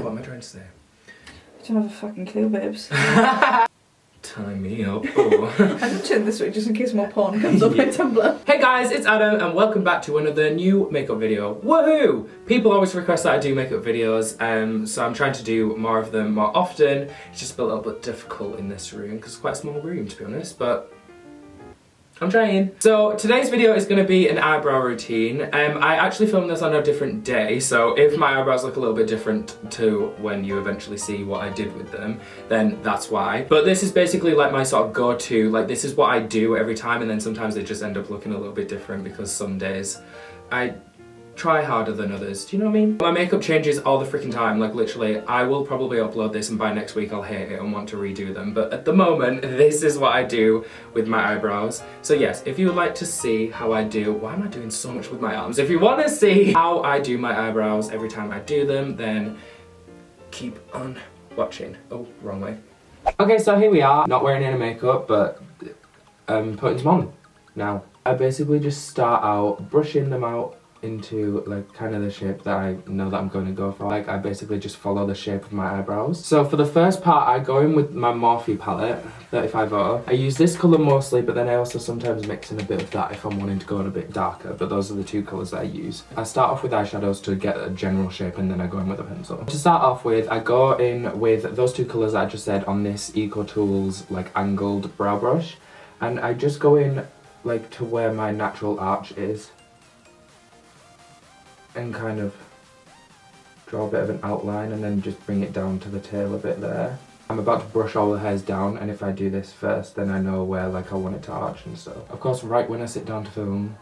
What am I trying to say? I don't have a fucking clue, babes. Tie me up. Oh. I'm gonna turn this way just in case more porn comes up my Tumblr. Hey guys, it's Adam and welcome back to another new makeup video. Woohoo! People always request that I do makeup videos, so I'm trying to do more of them more often. It's just a little bit difficult in this room because it's quite a small room, to be honest, but I'm trying. So today's video is going to be an eyebrow routine. I actually filmed this on a different day, so if my eyebrows look a little bit different to when you eventually see what I did with them, then that's why. But this is basically like my sort of go-to, like this is what I do every time, and then sometimes they just end up looking a little bit different because some days I try harder than others, do you know what I mean? My makeup changes all the freaking time, like literally, I will probably upload this and by next week I'll hate it and want to redo them, but at the moment, this is what I do with my eyebrows. So yes, if you would like to see how I do, why am I doing so much with my arms? If you want to see how I do my eyebrows every time I do them, then keep on watching. Oh, wrong way. Okay, so here we are, not wearing any makeup, but putting some on now. I basically just start out brushing them out into like kind of the shape that I know that I'm going to go for. Like I basically just follow the shape of my eyebrows. So for the first part I go in with my Morphe palette, 35O. I use this colour mostly, but then I also sometimes mix in a bit of that if I'm wanting to go in a bit darker, but those are the two colours that I use. I start off with eyeshadows to get a general shape and then I go in with a pencil. To start off with, I go in with those two colours that I just said on this Eco Tools like angled brow brush, and I just go in like to where my natural arch is and kind of draw a bit of an outline and then just bring it down to the tail a bit there. I'm about to brush all the hairs down, and if I do this first then I know where like I want it to arch and stuff. Of course, right when I sit down to film,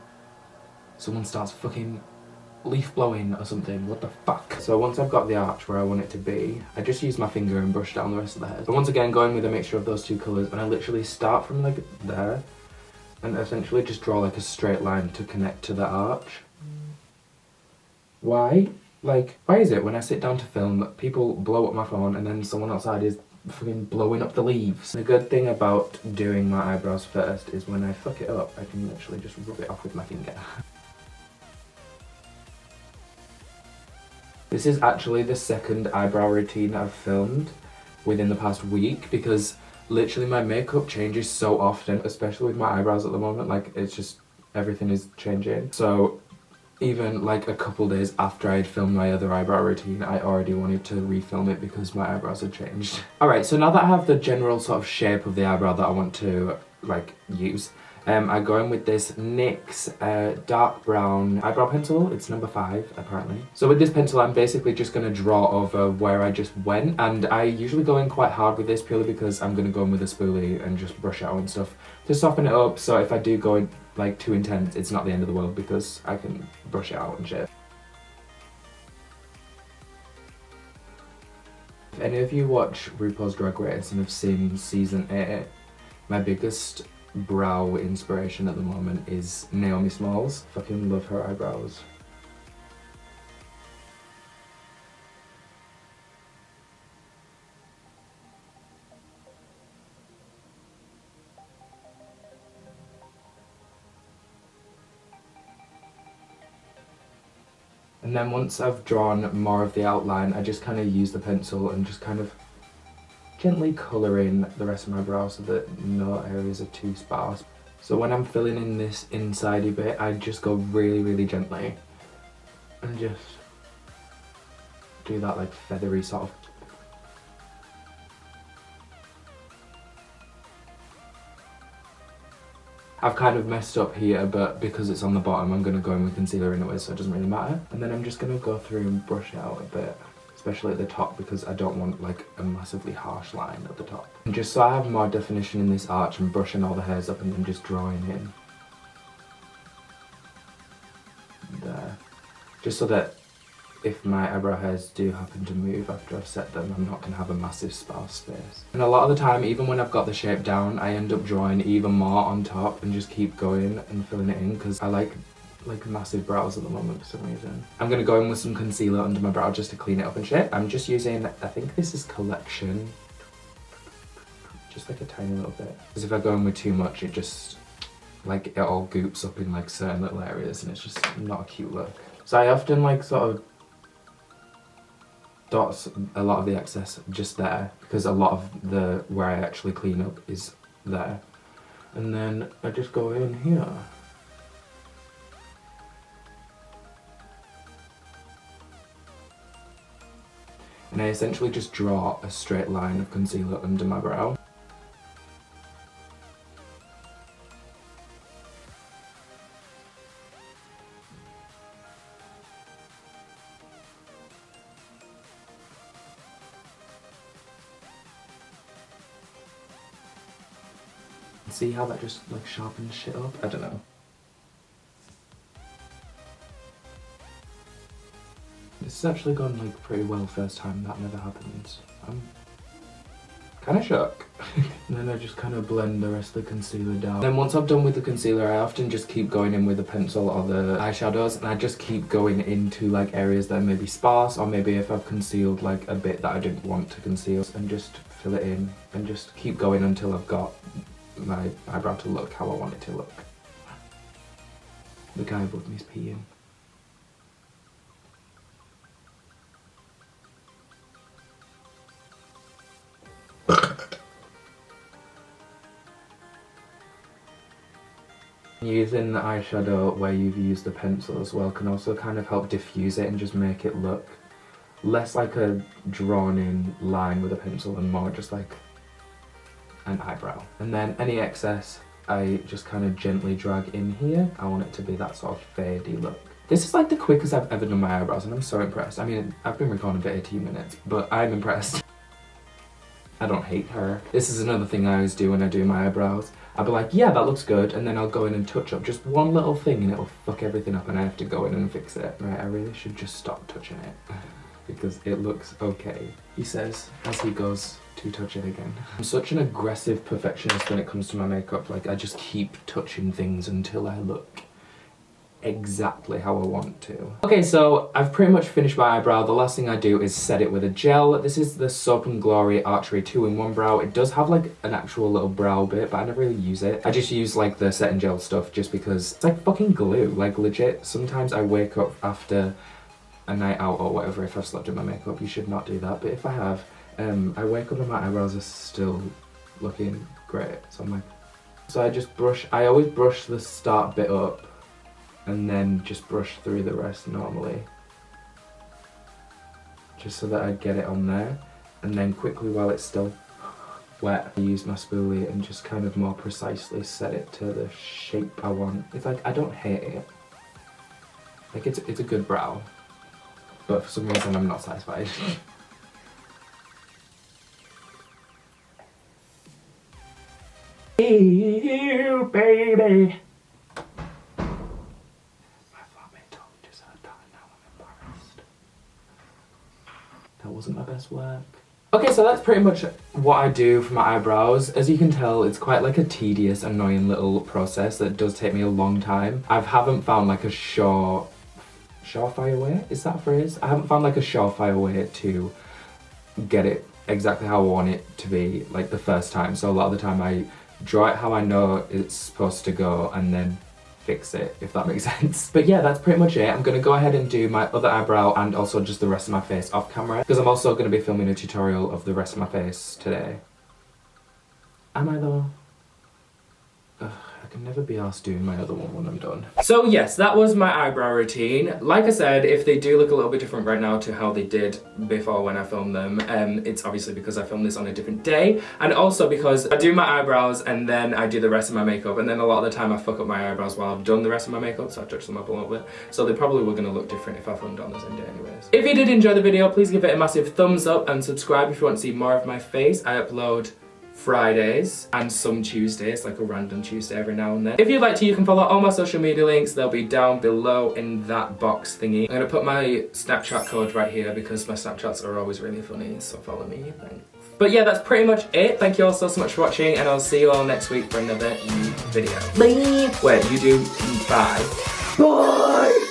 someone starts fucking leaf blowing or something, what the fuck? So once I've got the arch where I want it to be, I just use my finger and brush down the rest of the hairs. But once again, going with a mixture of those two colours, and I literally start from like there and essentially just draw like a straight line to connect to the arch. Why? Like, why is it when I sit down to film, people blow up my phone and then someone outside is fucking blowing up the leaves? The good thing about doing my eyebrows first is when I fuck it up, I can literally just rub it off with my finger. This is actually the second eyebrow routine I've filmed within the past week because literally my makeup changes so often, especially with my eyebrows at the moment. Like, it's just, everything is changing. So even like a couple days after I had filmed my other eyebrow routine, I already wanted to refilm it because my eyebrows had changed. Alright, so now that I have the general sort of shape of the eyebrow that I want to like use, I go in with this NYX dark brown eyebrow pencil. It's number 5 apparently. So with this pencil I'm basically just going to draw over where I just went, and I usually go in quite hard with this purely because I'm going to go in with a spoolie and just brush it out and stuff to soften it up, so if I do go in like too intense, it's not the end of the world because I can brush it out and shit. If any of you watch RuPaul's Drag Race and have seen season 8, my biggest brow inspiration at the moment is Naomi Smalls. Fucking love her eyebrows. And then once I've drawn more of the outline, I just kind of use the pencil and just kind of gently colour in the rest of my brow so that no areas are too sparse. So when I'm filling in this insidey bit, I just go really, really gently and just do that like feathery sort of. I've kind of messed up here, but because it's on the bottom I'm going to go in with concealer anyway, so it doesn't really matter. And then I'm just going to go through and brush it out a bit, especially at the top because I don't want like a massively harsh line at the top. And just so I have more definition in this arch, I'm brushing all the hairs up and then just drawing in there. Just so that if my eyebrow hairs do happen to move after I've set them, I'm not going to have a massive sparse space. And a lot of the time, even when I've got the shape down, I end up drawing even more on top and just keep going and filling it in because I like massive brows at the moment for some reason. I'm going to go in with some concealer under my brow just to clean it up and shit. I'm just using, I think this is Collection, just like a tiny little bit. Because if I go in with too much, it just, like, it all goops up in like certain little areas and it's just not a cute look. So I often like sort of dots a lot of the excess just there, because a lot of the where I actually clean up is there. And then I just go in here. And I essentially just draw a straight line of concealer under my brow. See how that just like sharpens shit up? I don't know. This has actually gone like pretty well first time, that never happens. I'm kind of shocked. And then I just kind of blend the rest of the concealer down. Then once I've done with the concealer, I often just keep going in with the pencil or the eyeshadows, and I just keep going into like areas that may be sparse, or maybe if I've concealed like a bit that I didn't want to conceal, and just fill it in and just keep going until I've got my eyebrow to look how I want it to look. The guy above me's peeing. Using the eyeshadow where you've used the pencil as well can also kind of help diffuse it and just make it look less like a drawn in line with a pencil and more just like an eyebrow. And then any excess I just kind of gently drag in here. I want it to be that sort of fadey look. This is like the quickest I've ever done my eyebrows and I'm so impressed. I mean, I've been recording for 18 minutes, but I'm impressed. I don't hate her. This is another thing I always do when I do my eyebrows. I'll be like, yeah, that looks good, and then I'll go in and touch up just one little thing and it'll fuck everything up and I have to go in and fix it. Right, I really should just stop touching it because it looks okay, he says as he goes to touch it again. I'm such an aggressive perfectionist when it comes to my makeup. Like, I just keep touching things until I look exactly how I want to. Okay, so I've pretty much finished my eyebrow. The last thing I do is set it with a gel. This is the Soap & Glory Archery 2-in-1 brow. It does have like an actual little brow bit, but I never really use it. I just use like the setting gel stuff just because it's like fucking glue, like legit. Sometimes I wake up after a night out or whatever, if I've slept in my makeup. You should not do that, but if I have, I wake up and my eyebrows are still looking great. So I'm like, so I just brush, I always brush the start bit up and then just brush through the rest normally. Just so that I get it on there. And then quickly while it's still wet, I use my spoolie and just kind of more precisely set it to the shape I want. It's like, I don't hate it. Like it's a good brow, but for some reason I'm not satisfied. Hey, baby. That wasn't my best work. Okay, so that's pretty much what I do for my eyebrows. As you can tell, it's quite like a tedious, annoying little process that does take me a long time. I haven't found like a surefire way? Is that a phrase? I haven't found like a surefire way to get it exactly how I want it to be like the first time. So a lot of the time I draw it how I know it's supposed to go and then fix it, if that makes sense. But yeah, that's pretty much it. I'm gonna go ahead and do my other eyebrow and also just the rest of my face off camera, because I'm also gonna be filming a tutorial of the rest of my face today. Am I though? Ugh, I can never be asked doing my other one when I'm done. So yes, that was my eyebrow routine. Like I said, if they do look a little bit different right now to how they did before when I filmed them, it's obviously because I filmed this on a different day, and also because I do my eyebrows and then I do the rest of my makeup, and then a lot of the time I fuck up my eyebrows while I've done the rest of my makeup, so I touch them up a little bit. So they probably were gonna look different if I filmed on the same day anyways. If you did enjoy the video, please give it a massive thumbs up and subscribe if you want to see more of my face. I upload Fridays and some Tuesdays, like a random Tuesday every now and then. If you'd like to, you can follow all my social media links. They'll be down below in that box thingy. I'm gonna put my Snapchat code right here because my Snapchats are always really funny, so follow me, thanks. But yeah, that's pretty much it. Thank you all so much for watching, and I'll see you all next week for another new video. Bye! Wait, you do bye. Bye!